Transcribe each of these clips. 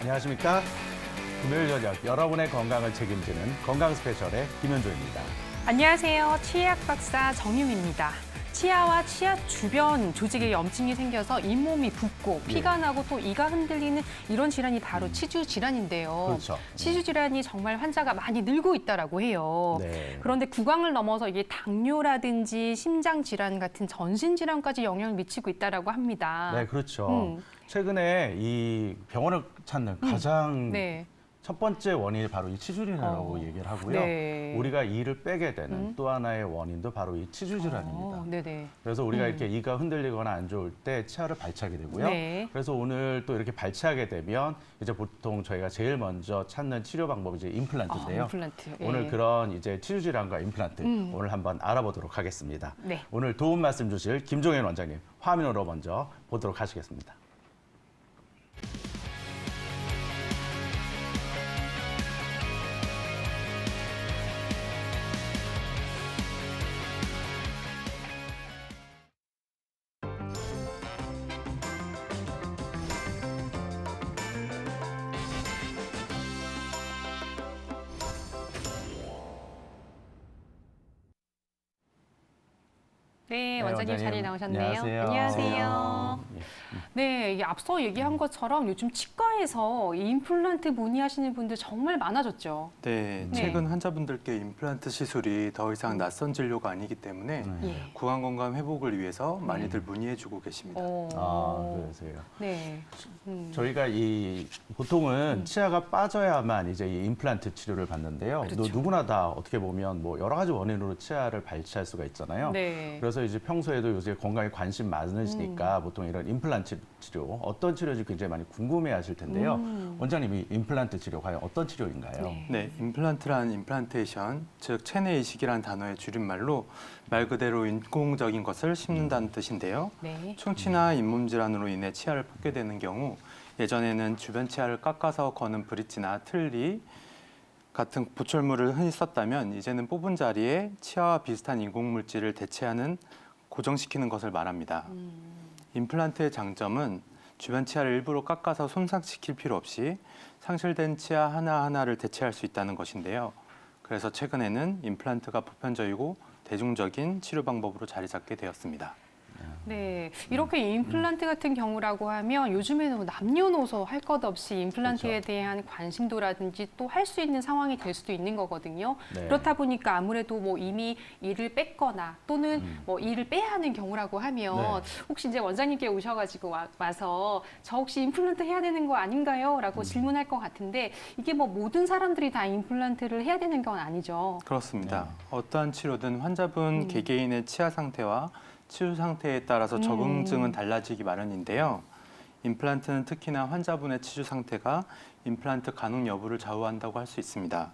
안녕하십니까? 금요일 저녁 여러분의 건강을 책임지는 건강 스페셜의 김현조입니다. 안녕하세요. 치의학 박사 정유미입니다. 치아와 치아 주변 조직에 염증이 생겨서 잇몸이 붓고 피가 나고 또 이가 흔들리는 이런 질환이 바로 치주 질환인데요. 그렇죠. 치주 질환이 정말 환자가 많이 늘고 있다라고 해요. 네. 그런데 구강을 넘어서 이게 당뇨라든지 심장 질환 같은 전신 질환까지 영향을 미치고 있다라고 합니다. 네, 그렇죠. 최근에 이 병원을 찾는 가장 네. 첫 번째 원인이 바로 이 치주질환이라고 얘기를 하고요. 네. 우리가 이를 빼게 되는 또 하나의 원인도 바로 이 치주질환입니다. 네네. 그래서 우리가 이렇게 이가 흔들리거나 안 좋을 때 치아를 발치하게 되고요. 네. 그래서 오늘 또 이렇게 발치하게 되면 이제 보통 저희가 제일 먼저 찾는 치료 방법이 이제 임플란트인데요. 임플란트. 예. 오늘 그런 이제 치주 질환과 임플란트 오늘 한번 알아보도록 하겠습니다. 네. 오늘 도움 말씀 주실 김종현 원장님 화면으로 먼저 보도록 하시겠습니다. 네, 원장님 자리에 나오셨네요. 안녕하세요. 안녕하세요. 네, 이게 앞서 얘기한 것처럼 요즘 치과에서 이 임플란트 문의하시는 분들 정말 많아졌죠. 네, 네. 최근 환자분들께 임플란트 시술이 더 이상 낯선 진료가 아니기 때문에 예. 구강 건강 회복을 위해서 많이들 문의해주고 계십니다. 그러세요. 네. 저희가 보통은 치아가 빠져야만 이제 이 임플란트 치료를 받는데요. 그렇죠. 누구나 다 어떻게 보면 뭐 여러 가지 원인으로 치아를 발치할 수가 있잖아요. 네. 그래서 이제 평소에도 요새 건강에 관심 많으시니까 보통 이런 임플란트 치료 어떤 치료인지 굉장히 많이 궁금해하실 텐데요. 원장님이 임플란트 치료 과연 어떤 치료인가요? 네. 네, 임플란트란 임플란테이션, 즉 체내 이식이란 단어의 줄임말로 말 그대로 인공적인 것을 심는다는 뜻인데요. 네. 충치나 잇몸 질환으로 인해 치아를 뽑게 되는 경우 예전에는 주변 치아를 깎아서 거는 브릿지나 틀니 같은 보철물을 흔히 썼다면 이제는 뽑은 자리에 치아와 비슷한 인공물질을 대체하는 고정시키는 것을 말합니다. 임플란트의 장점은 주변 치아를 일부러 깎아서 손상시킬 필요 없이 상실된 치아 하나하나를 대체할 수 있다는 것인데요. 그래서 최근에는 임플란트가 보편적이고 대중적인 치료 방법으로 자리 잡게 되었습니다. 네, 이렇게 임플란트 같은 경우라고 하면 요즘에는 뭐 남녀노소 할 것 없이 임플란트에 그렇죠. 대한 관심도라든지 또 할 수 있는 상황이 될 수도 있는 거거든요. 네. 그렇다 보니까 아무래도 뭐 이미 이를 뺐거나 또는 뭐 이를 빼야 하는 경우라고 하면 네. 혹시 이제 원장님께 오셔가지고 와서 저 혹시 임플란트 해야 되는 거 아닌가요? 라고 질문할 것 같은데 이게 뭐 모든 사람들이 다 임플란트를 해야 되는 건 아니죠. 그렇습니다. 어떠한 치료든 환자분 개개인의 치아 상태와 치주 상태에 따라서 적응증은 달라지기 마련인데요. 임플란트는 특히나 환자분의 치주 상태가 임플란트 가능 여부를 좌우한다고 할 수 있습니다.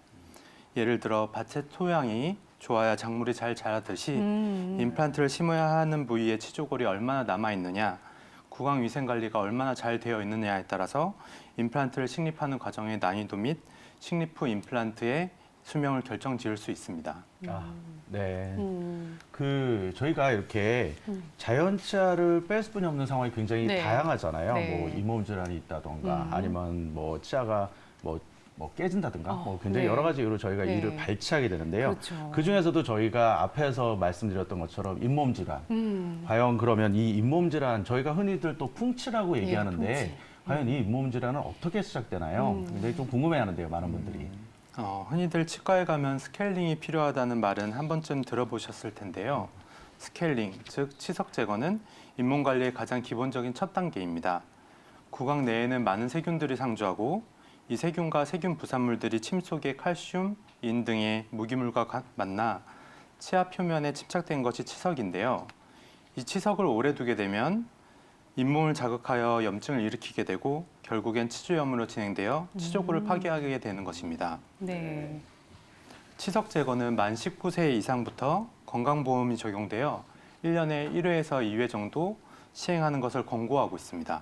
예를 들어 밭의 토양이 좋아야 작물이 잘 자라듯이 임플란트를 심어야 하는 부위의 치조골이 얼마나 남아있느냐, 구강 위생 관리가 얼마나 잘 되어 있느냐에 따라서 임플란트를 식립하는 과정의 난이도 및 식립 후 임플란트의 수명을 결정 지을 수 있습니다. 네. 저희가 이렇게 자연 치아를 뺄 수뿐이 없는 상황이 굉장히 네. 다양하잖아요. 네. 뭐 잇몸 질환이 있다던가 아니면 뭐 치아가 뭐 깨진다든가 뭐 굉장히 네. 여러 가지 이유로 저희가 네. 이를 발치하게 되는데요. 그렇죠. 그 중에서도 저희가 앞에서 말씀드렸던 것처럼 잇몸 질환. 과연 그러면 이 잇몸 질환 저희가 흔히들 또 풍치라고 얘기하는데 풍치. 과연 이 잇몸 질환은 어떻게 시작되나요? 굉장히 좀 궁금해하는데요, 많은 분들이. 흔히들 치과에 가면 스케일링이 필요하다는 말은 한 번쯤 들어보셨을 텐데요. 스케일링, 즉 치석 제거는 잇몸 관리의 가장 기본적인 첫 단계입니다. 구강 내에는 많은 세균들이 상주하고 이 세균과 세균 부산물들이 침 속의 칼슘, 인 등의 무기물과 만나 치아 표면에 침착된 것이 치석인데요. 이 치석을 오래 두게 되면 잇몸을 자극하여 염증을 일으키게 되고 결국엔 치주염으로 진행되어 치조골을 파괴하게 되는 것입니다. 네. 치석 제거는 만 19세 이상부터 건강보험이 적용되어 1년에 1회에서 2회 정도 시행하는 것을 권고하고 있습니다.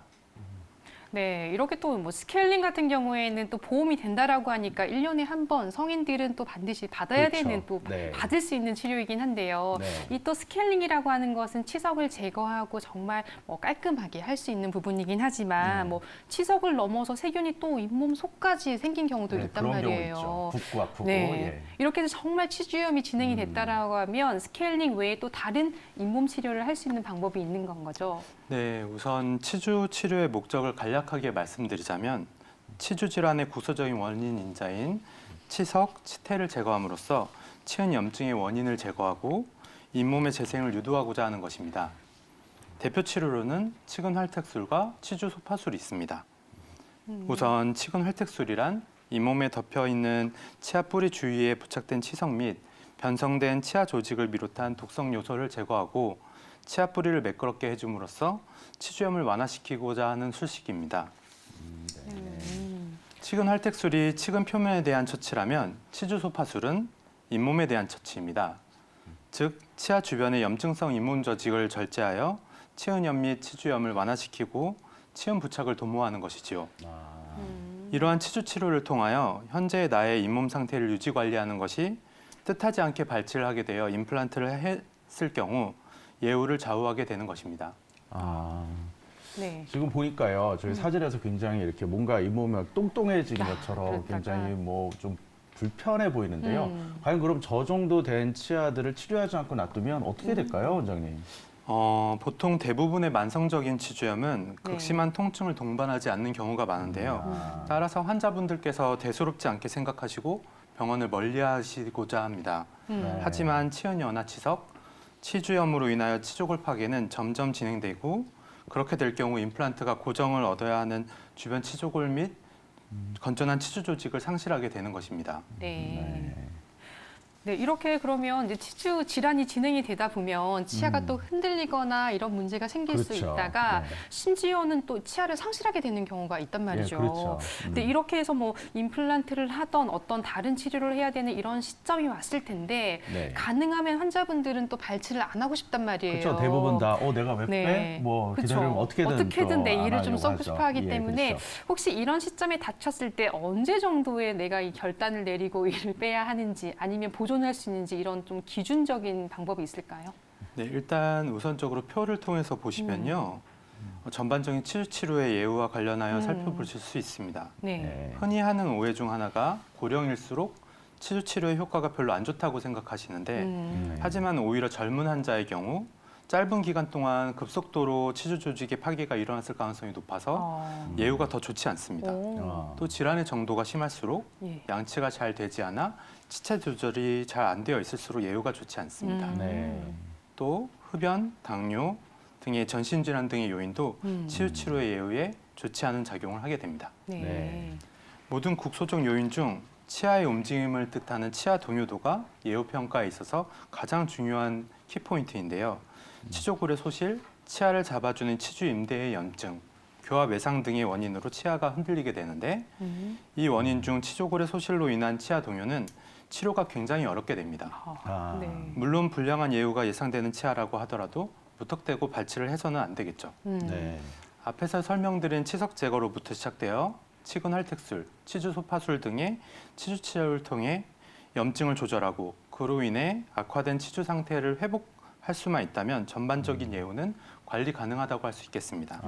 네, 이렇게 또 뭐 스케일링 같은 경우에는 또 보험이 된다라고 하니까 1년에 한 번 성인들은 또 반드시 받아야 그렇죠. 되는 또 네. 받을 수 있는 치료이긴 한데요. 네. 이 또 스케일링이라고 하는 것은 치석을 제거하고 정말 뭐 깔끔하게 할 수 있는 부분이긴 하지만 네. 뭐 치석을 넘어서 세균이 또 잇몸 속까지 생긴 경우도 네, 있단 그런 경우 말이에요. 있죠. 붓고 아프고. 네. 예. 이렇게 해서 정말 치주염이 진행이 됐다라고 하면 스케일링 외에 또 다른 잇몸 치료를 할 수 있는 방법이 있는 건 거죠. 네, 우선 치주 치료의 목적을 간략하게 말씀드리자면 치주 질환의 구조적인 원인 인자인 치석, 치태를 제거함으로써 치은 염증의 원인을 제거하고 잇몸의 재생을 유도하고자 하는 것입니다. 대표 치료로는 치근 활택술과 치주 소파술이 있습니다. 우선 치근 활택술이란 잇몸에 덮여 있는 치아 뿌리 주위에 부착된 치석 및 변성된 치아 조직을 비롯한 독성 요소를 제거하고 치아 뿌리를 매끄럽게 해줌으로써 치주염을 완화시키고자 하는 술식입니다. 치근 활택술이 치근 표면에 대한 처치라면 치주 소파술은 잇몸에 대한 처치입니다. 즉, 치아 주변의 염증성 잇몸 조직을 절제하여 치은염 및 치주염을 완화시키고 치은 부착을 도모하는 것이지요. 이러한 치주 치료를 통하여 현재의 나의 잇몸 상태를 유지 관리하는 것이 뜻하지 않게 발치를 하게 되어 임플란트를 했을 경우 예후를 좌우하게 되는 것입니다. 아, 네. 지금 보니까요, 저희 사진에서 굉장히 이렇게 뭔가 잇몸이 똥똥해진 아, 것처럼 그렇다가. 굉장히 뭐 좀 불편해 보이는데요. 음. 과연 그럼 저 정도 된 치아들을 치료하지 않고 놔두면 어떻게 될까요, 원장님? 보통 대부분의 만성적인 치주염은 네. 극심한 통증을 동반하지 않는 경우가 많은데요. 아, 따라서 환자분들께서 대수롭지 않게 생각하시고 병원을 멀리하시고자 합니다. 네. 하지만 치은 연화 치석, 치주염으로 인하여 치조골 파괴는 점점 진행되고 그렇게 될 경우 임플란트가 고정을 얻어야 하는 주변 치조골 및 건전한 치주 조직을 상실하게 되는 것입니다. 네. 네, 이렇게 그러면 이제 치주 질환이 진행이 되다 보면 치아가 또 흔들리거나 이런 문제가 생길 수 그렇죠. 있다가 네. 심지어는 또 치아를 상실하게 되는 경우가 있단 말이죠. 예, 그렇죠. 근데 이렇게 해서 뭐 임플란트를 하던 어떤 다른 치료를 해야 되는 이런 시점이 왔을 텐데 네. 가능하면 환자분들은 또 발치를 안 하고 싶단 말이에요. 그렇죠. 대부분 다, 내가 왜 네. 빼? 뭐, 그쵸. 기다리면 어떻게든 내 또 일을 안 좀 하려고 써고 하죠. 싶어 하기 예, 때문에 그렇죠. 혹시 이런 시점에 닥쳤을 때 언제 정도에 내가 이 결단을 내리고 일을 빼야 하는지 아니면 보존할 수 있는지 이런 좀 기준적인 방법이 있을까요? 네, 일단 우선적으로 표를 통해서 보시면요. 전반적인 치주 치료의 예후와 관련하여 살펴보실 수 있습니다. 네. 네. 흔히 하는 오해 중 하나가 고령일수록 치주 치료의 효과가 별로 안 좋다고 생각하시는데 네. 하지만 오히려 젊은 환자의 경우 짧은 기간 동안 급속도로 치주 조직의 파괴가 일어났을 가능성이 높아서 예후가 더 좋지 않습니다. 오. 또 질환의 정도가 심할수록 예. 양치가 잘 되지 않아 치체 조절이 잘 안 되어 있을수록 예후가 좋지 않습니다. 네. 또 흡연, 당뇨 등의 전신 질환 등의 요인도 치주 치료의 예후에 좋지 않은 작용을 하게 됩니다. 네. 네. 모든 국소적 요인 중 치아의 움직임을 뜻하는 치아 동요도가 예후 평가에 있어서 가장 중요한 키포인트인데요. 치조골의 소실, 치아를 잡아주는 치주 임대의 염증, 교합 외상 등의 원인으로 치아가 흔들리게 되는데 이 원인 중 치조골의 소실로 인한 치아 동요는 치료가 굉장히 어렵게 됩니다. 아. 네. 물론 불량한 예후가 예상되는 치아라고 하더라도 무턱대고 발치를 해서는 안 되겠죠. 네. 앞에서 설명드린 치석 제거로부터 시작되어 치근 활택술, 치주 소파술 등의 치주 치료를 통해 염증을 조절하고 그로 인해 악화된 치주 상태를 회복할 수만 있다면 전반적인 예후는 관리 가능하다고 할 수 있겠습니다.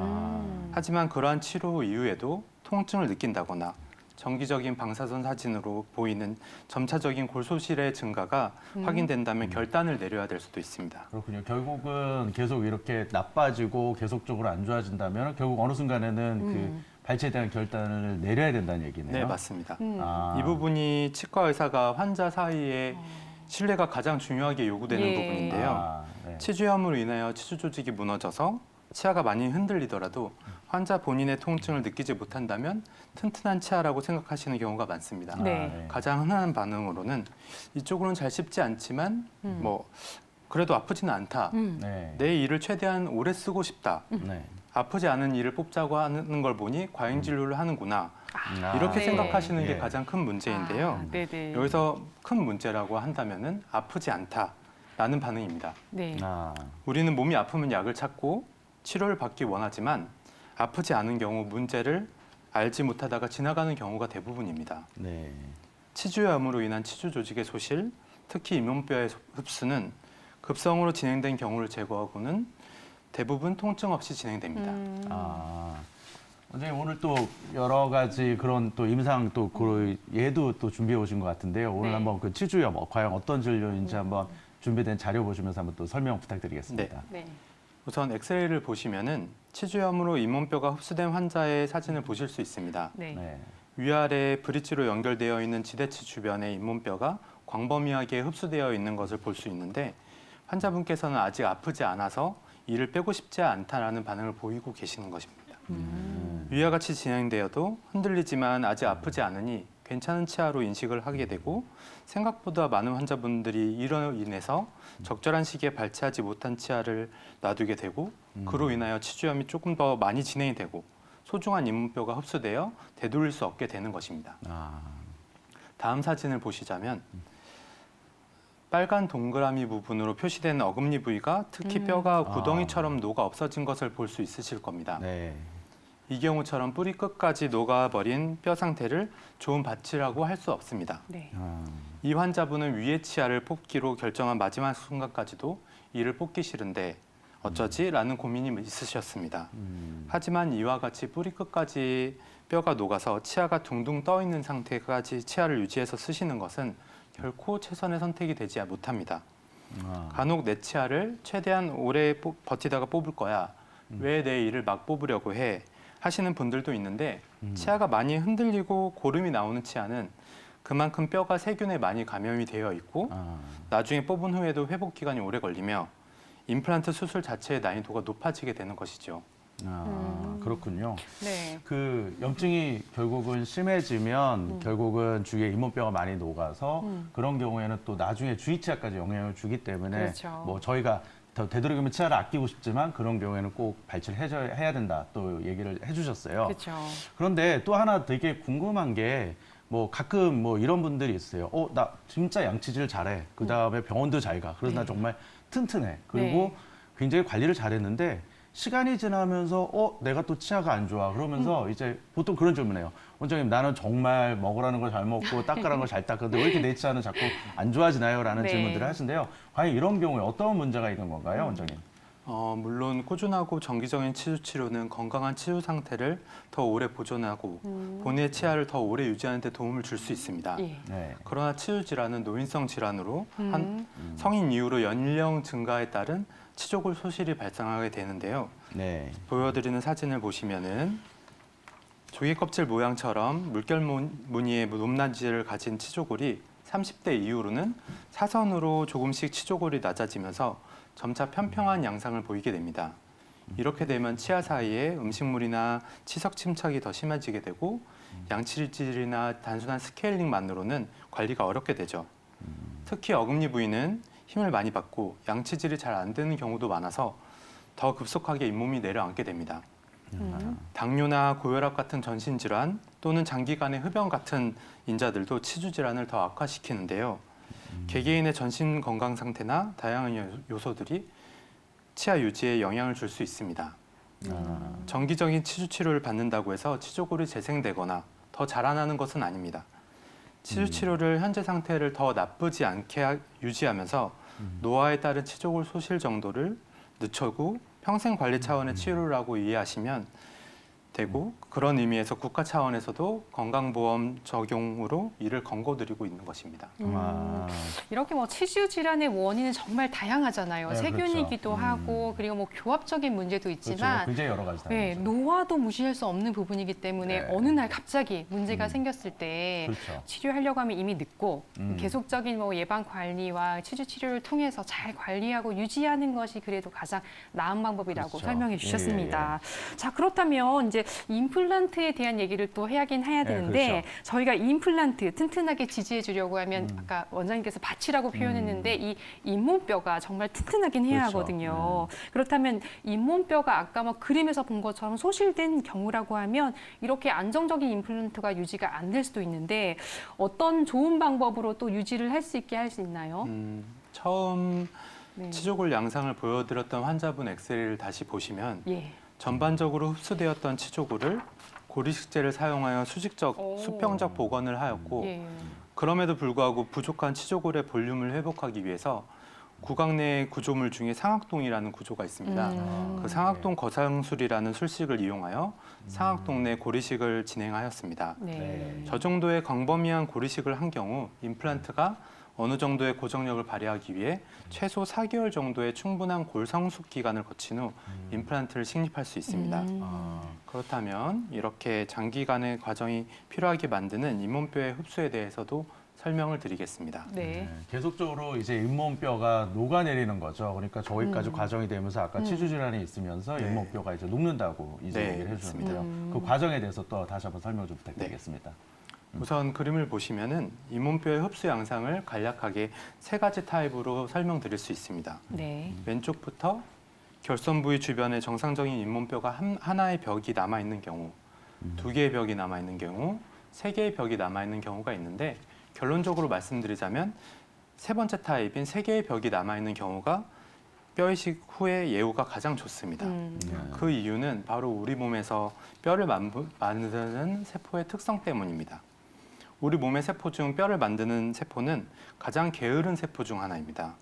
하지만 그러한 치료 이후에도 통증을 느낀다거나 정기적인 방사선 사진으로 보이는 점차적인 골소실의 증가가 확인된다면 결단을 내려야 될 수도 있습니다. 그렇군요. 결국은 계속 이렇게 나빠지고 계속적으로 안 좋아진다면 결국 어느 순간에는 그 발치에 대한 결단을 내려야 된다는 얘기네요. 네, 맞습니다. 아. 이 부분이 치과 의사가 환자 사이에 신뢰가 가장 중요하게 요구되는 예. 부분인데요. 아, 네. 치주염으로 인하여 치주 조직이 무너져서 치아가 많이 흔들리더라도 환자 본인의 통증을 느끼지 못한다면 튼튼한 치아라고 생각하시는 경우가 많습니다. 네. 가장 흔한 반응으로는 이쪽으로는 잘 씹지 않지만 뭐 그래도 아프지는 않다. 네. 내 이를 최대한 오래 쓰고 싶다. 네. 아프지 않은 이를 뽑자고 하는 걸 보니 과잉 진료를 하는구나. 아. 이렇게 네. 생각하시는 예. 게 가장 큰 문제인데요. 아, 네네. 여기서 큰 문제라고 한다면은 아프지 않다라는 반응입니다. 네. 아. 우리는 몸이 아프면 약을 찾고 치료를 받기 원하지만 아프지 않은 경우 문제를 알지 못하다가 지나가는 경우가 대부분입니다. 네. 치주염으로 인한 치주 조직의 소실, 특히 잇몸뼈의 흡수는 급성으로 진행된 경우를 제거하고는 대부분 통증 없이 진행됩니다. 아, 원장님 오늘 또 여러 가지 그런 또 임상 또 그 예도 또 준비해 오신 것 같은데요. 오늘 네. 한번 그 치주염 과연 어떤 진료인지 한번 준비된 자료 보시면서 한번 또 설명 부탁드리겠습니다. 네. 우선 엑스레이를 보시면은 치주염으로 잇몸뼈가 흡수된 환자의 사진을 보실 수 있습니다. 네. 네. 위아래 브릿지로 연결되어 있는 지대치 주변에 잇몸뼈가 광범위하게 흡수되어 있는 것을 볼 수 있는데 환자분께서는 아직 아프지 않아서 이를 빼고 싶지 않다라는 반응을 보이고 계시는 것입니다. 위와 같이 진행되어도 흔들리지만 아직 아프지 않으니 괜찮은 치아로 인식을 하게 되고 생각보다 많은 환자분들이 이로 인해서 적절한 시기에 발치하지 못한 치아를 놔두게 되고 그로 인하여 치주염이 조금 더 많이 진행이 되고 소중한 잇몸뼈가 흡수되어 되돌릴 수 없게 되는 것입니다. 아, 다음 사진을 보시자면 빨간 동그라미 부분으로 표시된 어금니 부위가 특히 뼈가 구덩이처럼 녹아 없어진 것을 볼 수 있으실 겁니다. 네. 이 경우처럼 뿌리 끝까지 녹아버린 뼈 상태를 좋은 밭이라고 할 수 없습니다. 네. 아, 이 환자분은 위의 치아를 뽑기로 결정한 마지막 순간까지도 이를 뽑기 싫은데 어쩌지? 라는 고민이 있으셨습니다. 하지만 이와 같이 뿌리 끝까지 뼈가 녹아서 치아가 둥둥 떠 있는 상태까지 치아를 유지해서 쓰시는 것은 결코 최선의 선택이 되지 못합니다. 아, 간혹 내 치아를 최대한 오래 버티다가 뽑을 거야. 왜 내 이를 막 뽑으려고 해? 하시는 분들도 있는데 치아가 많이 흔들리고 고름이 나오는 치아는 그만큼 뼈가 세균에 많이 감염이 되어 있고 아, 나중에 뽑은 후에도 회복 기간이 오래 걸리며 임플란트 수술 자체의 난이도가 높아지게 되는 것이죠. 그렇군요. 네. 그 염증이 결국은 심해지면 결국은 주위에 잇몸뼈가 많이 녹아서 그런 경우에는 또 나중에 주위 치아까지 영향을 주기 때문에 그렇죠. 뭐 저희가 더 되도록이면 치아를 아끼고 싶지만 그런 경우에는 꼭 발치를 해야 된다 또 얘기를 해주셨어요. 그렇죠. 그런데 또 하나 되게 궁금한 게 뭐 가끔 뭐 이런 분들이 있어요. 나 진짜 양치질 잘해. 그 다음에 병원도 잘 가. 그래서 나 정말 튼튼해. 그리고 네. 굉장히 관리를 잘했는데 시간이 지나면서 내가 또 치아가 안 좋아. 그러면서 이제 보통 그런 질문해요. 원장님 나는 정말 먹으라는 걸 잘 먹고 닦으라는 걸 잘 닦는데 왜 이렇게 내 치아는 자꾸 안 좋아지나요? 라는 네. 질문들을 하시는데요. 과연 이런 경우에 어떤 문제가 있는 건가요, 원장님? 물론 꾸준하고 정기적인 치주 치료는 건강한 치주 상태를 더 오래 보존하고 본인의 치아를 더 오래 유지하는 데 도움을 줄 수 있습니다. 예. 네. 그러나 치주 질환은 노인성 질환으로 성인 이후로 연령 증가에 따른 치조골 소실이 발생하게 되는데요. 네. 보여드리는 사진을 보시면은 조개 껍질 모양처럼 물결 무늬의 높낮이를 가진 치조골이 30대 이후로는 사선으로 조금씩 치조골이 낮아지면서 점차 평평한 양상을 보이게 됩니다. 이렇게 되면 치아 사이에 음식물이나 치석 침착이 더 심해지게 되고 양치질이나 단순한 스케일링만으로는 관리가 어렵게 되죠. 특히 어금니 부위는 힘을 많이 받고 양치질이 잘 안 되는 경우도 많아서 더 급속하게 잇몸이 내려앉게 됩니다. 당뇨나 고혈압 같은 전신질환 또는 장기간의 흡연 같은 인자들도 치주 질환을 더 악화시키는데요. 개개인의 전신 건강 상태나 다양한 요소들이 치아 유지에 영향을 줄 수 있습니다. 정기적인 치주 치료를 받는다고 해서 치조골이 재생되거나 더 자라나는 것은 아닙니다. 치주 치료를 현재 상태를 더 나쁘지 않게 유지하면서 노화에 따른 치조골 소실 정도를 늦추고 평생 관리 차원의 치료라고 이해하시면 되고 그런 의미에서 국가 차원에서도 건강보험 적용으로 이를 권고드리고 있는 것입니다. 아, 이렇게 뭐 치주 질환의 원인은 정말 다양하잖아요. 네, 세균이기도 그렇죠. 하고 그리고 뭐 교합적인 문제도 그렇죠. 있지만 굉장히 여러 가지 네, 다르죠. 노화도 무시할 수 없는 부분이기 때문에 네. 어느 날 갑자기 문제가 생겼을 때 그렇죠. 치료하려고 하면 이미 늦고 계속적인 뭐 예방 관리와 치주 치료를 통해서 잘 관리하고 유지하는 것이 그래도 가장 나은 방법이라고 그렇죠. 설명해 주셨습니다. 자, 그렇다면 이제 임플란트에 대한 얘기를 또 해야긴 해야 네, 되는데 그렇죠. 저희가 임플란트 튼튼하게 지지해 주려고 하면 아까 원장님께서 밭이라고 표현했는데 이 잇몸뼈가 정말 튼튼하긴 해야 그렇죠. 하거든요. 그렇다면 잇몸뼈가 아까 뭐 그림에서 본 것처럼 소실된 경우라고 하면 이렇게 안정적인 임플란트가 유지가 안 될 수도 있는데 어떤 좋은 방법으로 또 유지를 할 수 있게 할 수 있나요? 처음 네. 치조골 양상을 보여드렸던 환자분 엑스레이를 다시 보시면 예. 전반적으로 흡수되었던 치조골을 고리식재를 사용하여 오. 수평적 복원을 하였고 예. 그럼에도 불구하고 부족한 치조골의 볼륨을 회복하기 위해서 구강 내 구조물 중에 상악동이라는 구조가 있습니다. 그 상악동 거상술이라는 술식을 이용하여 상악동 내 고리식을 진행하였습니다. 네. 저 정도의 광범위한 고리식을 한 경우 임플란트가 어느 정도의 고정력을 발휘하기 위해 최소 4개월 정도의 충분한 골성숙 기간을 거친 후 임플란트를 식립할 수 있습니다. 아, 그렇다면 이렇게 장기간의 과정이 필요하게 만드는 잇몸뼈의 흡수에 대해서도 설명을 드리겠습니다. 네. 네, 계속적으로 이제 잇몸뼈가 녹아내리는 거죠. 그러니까 저기까지 과정이 되면서 아까 치주 질환이 있으면서 네. 잇몸뼈가 이제 녹는다고 이제 네, 얘기를 해주셨는데요. 맞습니다. 그 과정에 대해서 또 다시 한번 설명 좀 부탁드리겠습니다. 우선 그림을 보시면은 잇몸뼈의 흡수 양상을 간략하게 세 가지 타입으로 설명드릴 수 있습니다. 네. 왼쪽부터 결손 부위 주변에 정상적인 잇몸뼈가 하나의 벽이 남아 있는 경우, 두 개의 벽이 남아 있는 경우, 세 개의 벽이 남아 있는 경우가 있는데 결론적으로 말씀드리자면 세 번째 타입인 세 개의 벽이 남아 있는 경우가 뼈이식 후의 예후가 가장 좋습니다. 네. 그 이유는 바로 우리 몸에서 뼈를 만드는 세포의 특성 때문입니다. 우리 몸의 세포 중 뼈를 만드는 세포는 가장 게으른 세포 중 하나입니다.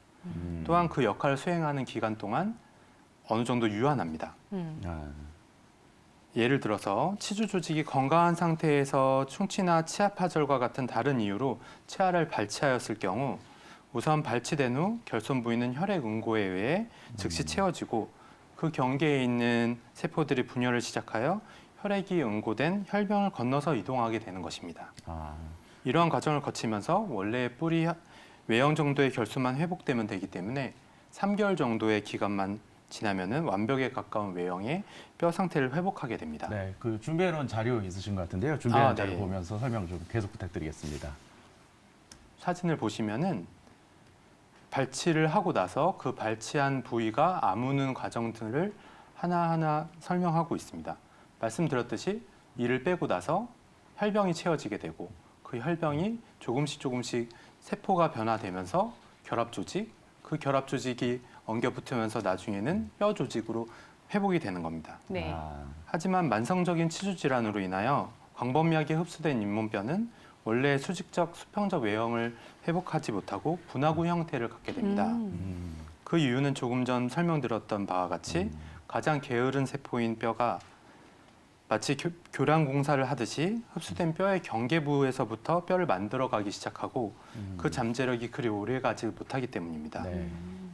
또한 그 역할을 수행하는 기간 동안 어느 정도 유한합니다. 아, 예를 들어서 치주 조직이 건강한 상태에서 충치나 치아 파절과 같은 다른 이유로 치아를 발치하였을 경우 우선 발치된 후 결손 부위는 혈액 응고에 의해 즉시 채워지고 그 경계에 있는 세포들이 분열을 시작하여 혈액이 응고된 혈병을 건너서 이동하게 되는 것입니다. 아, 이러한 과정을 거치면서 원래의 뿌리 외형 정도의 결손만 회복되면 되기 때문에 3개월 정도의 기간만 지나면은 완벽에 가까운 외형의 뼈 상태를 회복하게 됩니다. 네, 그 준비해놓은 자료 있으신 것 같은데요. 준비한 아, 자료 네. 보면서 설명 좀 계속 부탁드리겠습니다. 사진을 보시면은 발치를 하고 나서 그 발치한 부위가 아무는 과정들을 하나하나 설명하고 있습니다. 말씀드렸듯이 이를 빼고 나서 혈병이 채워지게 되고 그 혈병이 조금씩 세포가 변화되면서 결합 조직, 그 결합 조직이 엉겨 붙으면서 나중에는 뼈 조직으로 회복이 되는 겁니다. 네. 아, 하지만 만성적인 치주 질환으로 인하여 광범위하게 흡수된 잇몸뼈는 원래 수직적 수평적 외형을 회복하지 못하고 분화구 형태를 갖게 됩니다. 그 이유는 조금 전 설명드렸던 바와 같이 가장 게으른 세포인 뼈가 마치 교량 공사를 하듯이 흡수된 뼈의 경계부에서부터 뼈를 만들어가기 시작하고 그 잠재력이 그리 오래 가지 못하기 때문입니다. 네.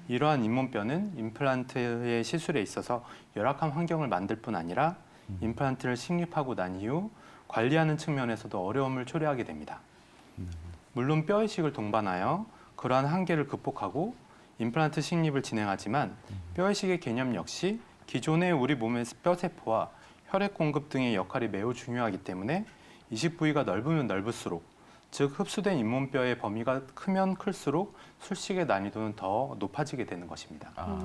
이러한 잇몸뼈는 임플란트의 시술에 있어서 열악한 환경을 만들 뿐 아니라 임플란트를 식립하고 난 이후 관리하는 측면에서도 어려움을 초래하게 됩니다. 물론 뼈이식을 동반하여 그러한 한계를 극복하고 임플란트 식립을 진행하지만 뼈이식의 개념 역시 기존의 우리 몸의 뼈세포와 혈액 공급 등의 역할이 매우 중요하기 때문에 이식 부위가 넓으면 넓을수록 즉 흡수된 잇몸뼈의 범위가 크면 클수록 술식의 난이도는 더 높아지게 되는 것입니다. 아,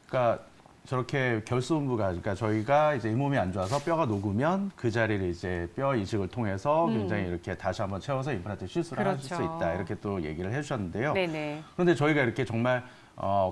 그러니까 저렇게 결손부가, 그러니까 저희가 이제 잇몸이 안 좋아서 뼈가 녹으면 그 자리를 이제 뼈 이식을 통해서 굉장히 이렇게 다시 한번 채워서 임플란트 시술을 하실 수 그렇죠. 있다. 이렇게 또 얘기를 해주셨는데요. 네네. 그런데 저희가 이렇게 정말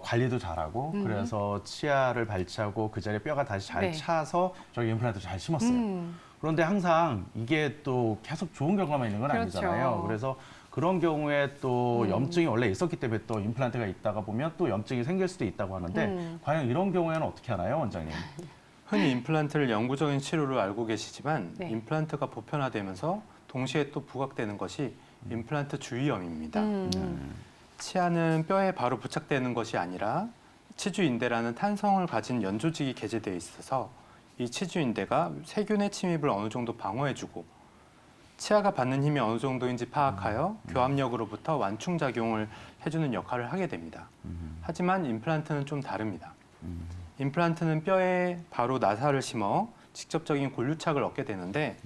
관리도 잘하고 그래서 치아를 발치하고 그 자리에 뼈가 다시 잘 네. 차서 저희 임플란트 잘 심었어요. 그런데 항상 이게 또 계속 좋은 결과만 있는 건 그렇죠. 아니잖아요. 그래서 그런 경우에 또 염증이 원래 있었기 때문에 또 임플란트가 있다가 보면 또 염증이 생길 수도 있다고 하는데 과연 이런 경우에는 어떻게 하나요, 원장님? 흔히 임플란트를 영구적인 치료로 알고 계시지만 네. 임플란트가 보편화되면서 동시에 또 부각되는 것이 임플란트 주위염입니다. 치아는 뼈에 바로 부착되는 것이 아니라 치주인대라는 탄성을 가진 연조직이 개재되어 있어서 이 치주인대가 세균의 침입을 어느 정도 방어해주고 치아가 받는 힘이 어느 정도인지 파악하여 교합력으로부터 완충작용을 해주는 역할을 하게 됩니다. 하지만 임플란트는 좀 다릅니다. 임플란트는 뼈에 바로 나사를 심어 직접적인 골유착을 얻게 되는데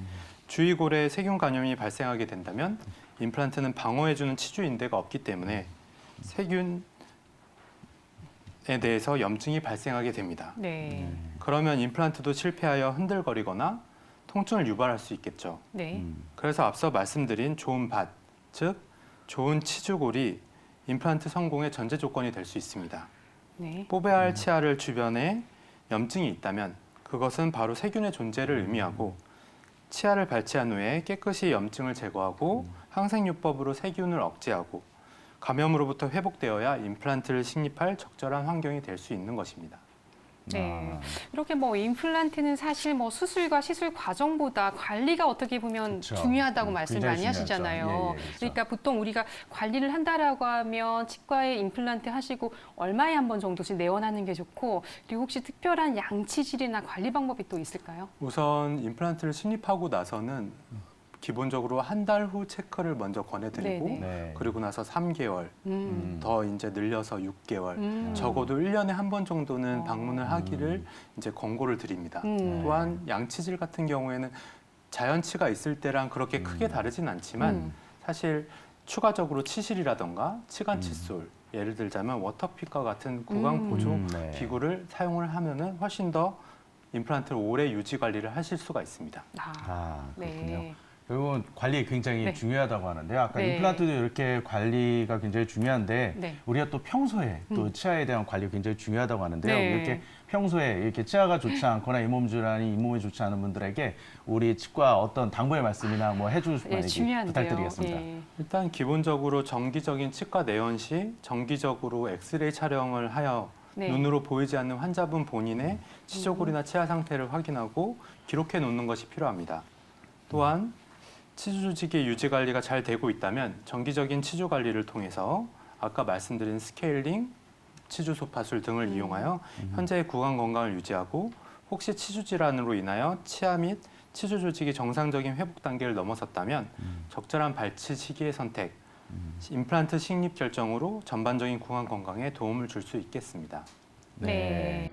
주위골에 세균 감염이 발생하게 된다면 임플란트는 방어해주는 치주인대가 없기 때문에 세균에 대해서 염증이 발생하게 됩니다. 네. 그러면 임플란트도 실패하여 흔들거리거나 통증을 유발할 수 있겠죠. 네. 그래서 앞서 말씀드린 좋은 밭, 즉 좋은 치주골이 임플란트 성공의 전제 조건이 될 수 있습니다. 네. 뽑아야 할 치아를 주변에 염증이 있다면 그것은 바로 세균의 존재를 의미하고 치아를 발치한 후에 깨끗이 염증을 제거하고 항생요법으로 세균을 억제하고 감염으로부터 회복되어야 임플란트를 식립할 적절한 환경이 될 수 있는 것입니다. 네. 아. 이렇게 뭐 임플란트는 사실 뭐 수술과 시술 과정보다 관리가 어떻게 보면 그쵸. 중요하다고 말씀을 굉장히 많이 중요하죠. 하시잖아요. 예, 예, 그렇죠. 그러니까 보통 우리가 관리를 한다라고 하면 치과에 임플란트 하시고 얼마에 한 번 정도씩 내원하는 게 좋고, 그리고 혹시 특별한 양치질이나 관리 방법이 또 있을까요? 우선 임플란트를 식립하고 나서는 기본적으로 한 달 후 체크를 먼저 권해드리고 네네. 네. 그리고 나서 3개월, 더 이제 늘려서 6개월, 적어도 1년에 한 번 정도는 방문을 하기를 이제 권고를 드립니다. 또한 양치질 같은 경우에는 자연치가 있을 때랑 그렇게 크게 다르진 않지만 사실 추가적으로 치실이라던가 치간 칫솔, 예를 들자면 워터픽과 같은 구강 보조 네. 기구를 사용을 하면은 훨씬 더 임플란트를 오래 유지 관리를 하실 수가 있습니다. 아, 그렇군요. 네. 결국은 관리 굉장히 네. 중요하다고 하는데요. 아까 네. 임플란트도 이렇게 관리가 굉장히 중요한데 네. 우리가 또 평소에 또 치아에 대한 관리가 굉장히 중요하다고 하는데요. 네. 이렇게 평소에 이렇게 치아가 좋지 않거나 잇몸 질환이 잇몸이 좋지 않은 분들에게 우리 치과 어떤 당부의 말씀이나 뭐 해주실 예, 만한 중요한데요. 부탁드리겠습니다. 예. 일단 기본적으로 정기적인 치과 내원 시 정기적으로 엑스레이 촬영을 하여 네. 눈으로 보이지 않는 환자분 본인의 치조골이나 치아 상태를 확인하고 기록해 놓는 것이 필요합니다. 또한 치주 조직의 유지 관리가 잘 되고 있다면 정기적인 치주 관리를 통해서 아까 말씀드린 스케일링, 치주 소파술 등을 이용하여 현재의 구강 건강을 유지하고 혹시 치주 질환으로 인하여 치아 및 치주 조직이 정상적인 회복 단계를 넘어섰다면 적절한 발치 시기의 선택, 임플란트 식립 결정으로 전반적인 구강 건강에 도움을 줄 수 있겠습니다. 네.